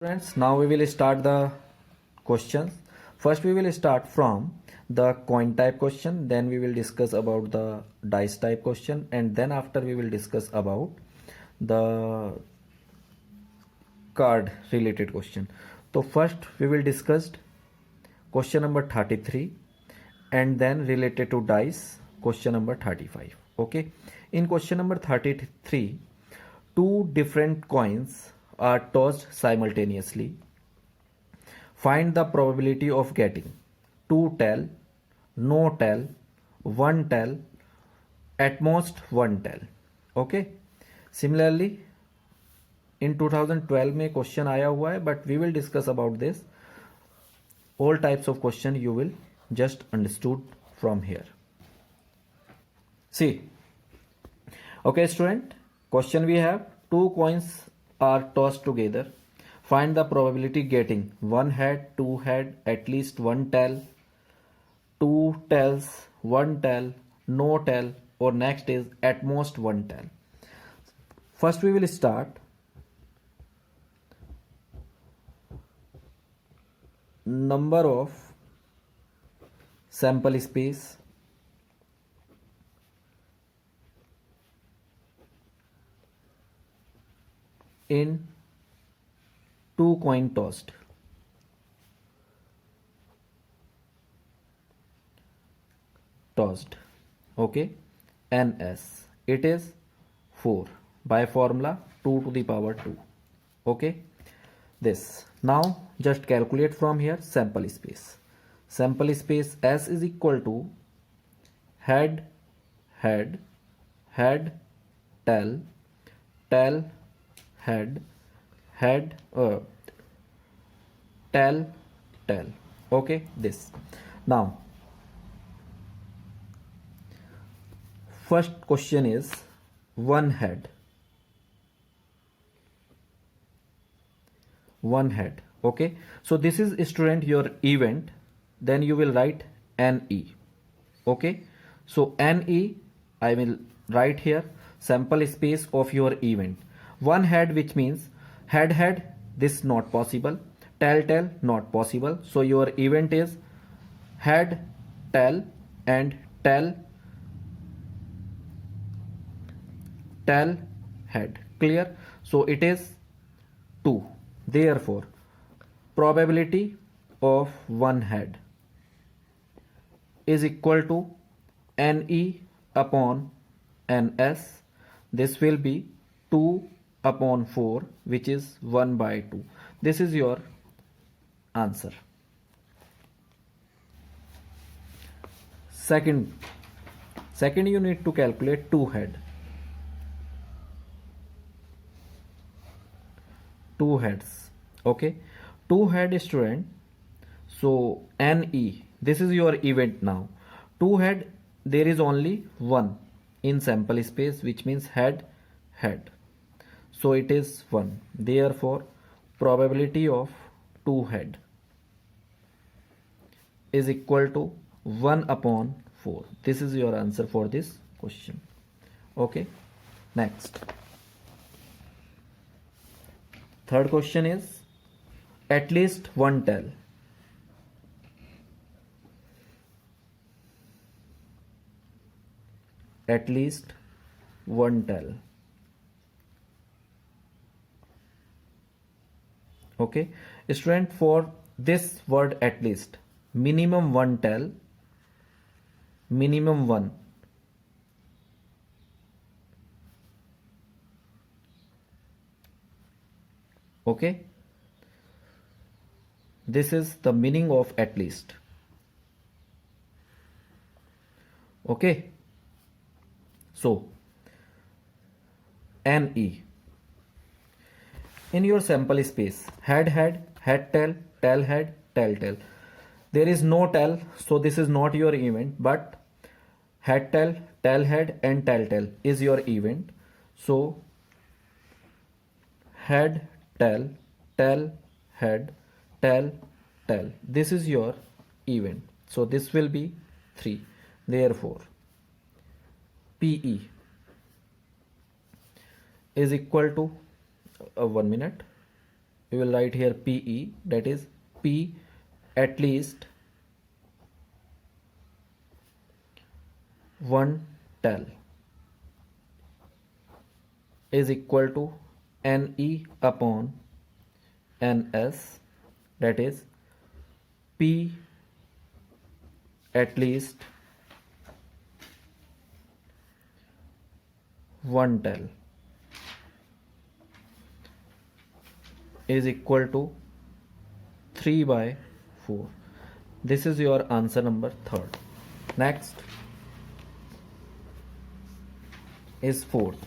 Friends, now we will start the questions. First we will start from the coin type question, then we will discuss about the dice type question, and then after we will discuss about the card related question. So first we will discuss question number 33 and then related to dice question number 35. Okay, in question number 33, two different coins are tossed simultaneously. Find the probability of getting two tail, no tail, one tail, at most one tail. Okay, similarly in 2012 में question आया हुआ है, but we will discuss about this. All types of question you will just understood from here. See, okay student, question we have two coins are tossed together. Find the probability getting one head, two head, at least one tail, two tails, one tail, no tail, or next is at most one tail. First we will start number of sample space in two coin tossed. Okay, ns, it is 4 by formula 2 to the power 2. Okay, this now just calculate from here sample space. Sample space S is equal to head, head, head, tail, tail, head, head, tail, tail. Okay, this. Now first question is one head. One head. Okay, so this is student your event, then you will write NE. Okay, so NE I will write here sample space of your event. One head, which means head head, this not possible, tail tail not possible, so your event is head, tail, and tail, tail, head. Clear? So it is 2. Therefore probability of one head is equal to NE upon NS. This will be 2 upon 4, which is 1 by 2. This is your answer. Second you need to calculate two head. Two heads. Okay, two head student. So NE, this is your event now. Two head, there is only one in sample space, which means head, head. So it is 1. Therefore probability of two head is equal to 1 upon 4. This is your answer for this question. Okay, next. Third question is at least one tail. At least one tail. Okay, student, for this word at least, minimum one tail, minimum one. Okay, this is the meaning of at least. Okay, so NE in your sample space, head head, head tail, tail head, tail tail. There is no tail, so this is not your event, but head tail, tail head, and tail tail is your event. So head, tail, tail, head, tail, tail. This is your event. So this will be 3. Therefore PE is equal to 1 minute. we will write here PE, that is P at least 1 tel is equal to Ne upon Ns, that is P at least 1 tel is equal to 3 by 4. This is your answer number 3rd. Next is 4th,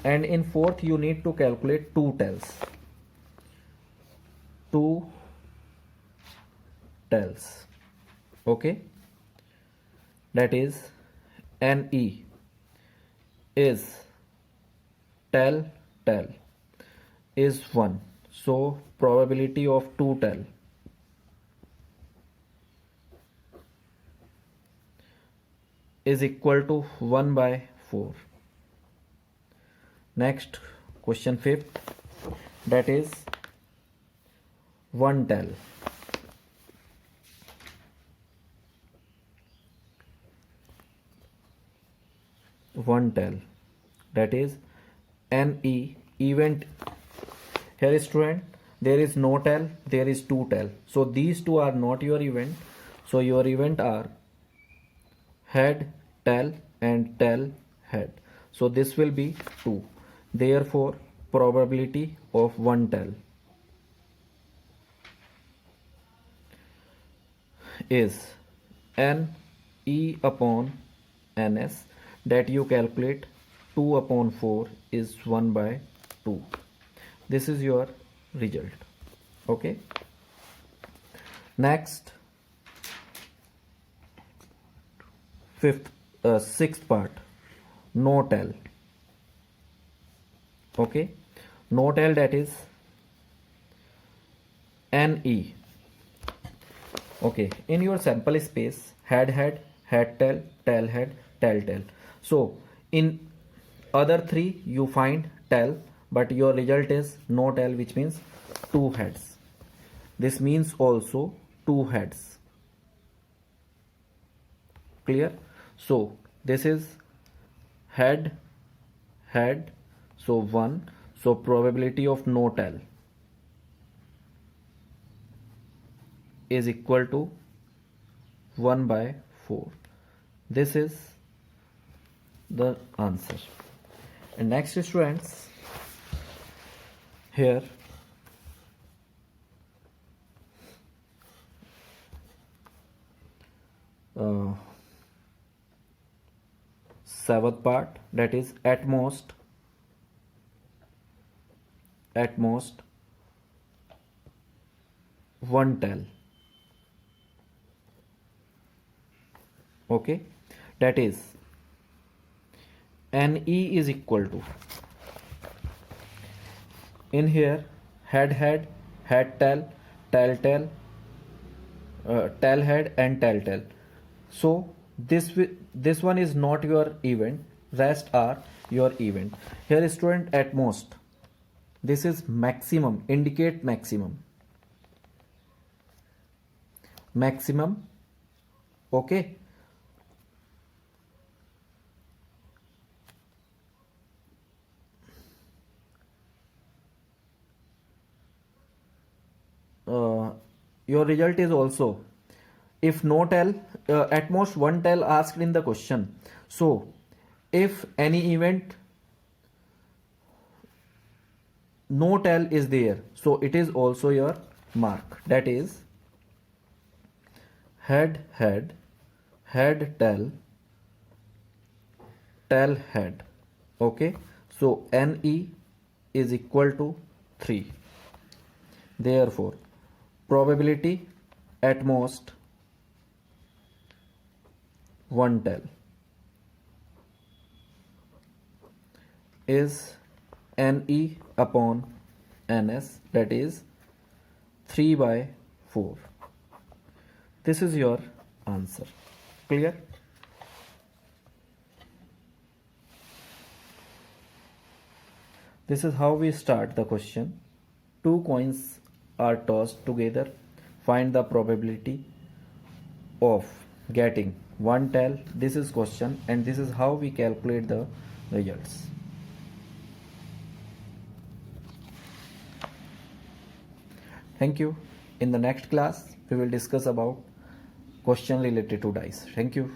and in 4th you need to calculate 2 tels. 2 tels, okay, that is Ne is tel is 1, so probability of 2 tel is equal to 1 by 4. Next question 5th, that is 1 tel. 1 tel, that is Ne event. Here student, there is no tel, there is 2 tel, so these two are not your event, so your event are head tel and tel head, so this will be 2. Therefore probability of 1 tel is Ne upon Ns, that you calculate 2 upon 4 is 1 by 2. This is your result, okay. Next, sixth part, no tel, okay. No tel, that is Ne, okay. In your sample space, head tel, tel head. So in other 3 you find tel, but your result is no tel, which means 2 heads. This means also 2 heads. Clear? So this is head, so 1. So probability of no tel is equal to 1 by 4. This is the answer. And next students, here seventh part, that is at most 1 tel, okay, that is Ne is equal to, in here head tel, tel head and tel. So this one is not your event, rest are your event. Here student, at most, this is maximum, indicate maximum, okay. Your result is also, if no tel, at most 1 tel asked in the question. So if any event no tel is there, so it is also your mark, that is head tel head, okay. So Ne is equal to 3. Therefore probability at most 1 tel is Ne upon Ns, that is 3 by 4. This is your answer. Clear? This is how we start the question. 2 coins are tossed together. Find the probability of getting one tail. This is question, and this is how we calculate the results. Thank you. In the next class we will discuss about question related to dice. Thank you.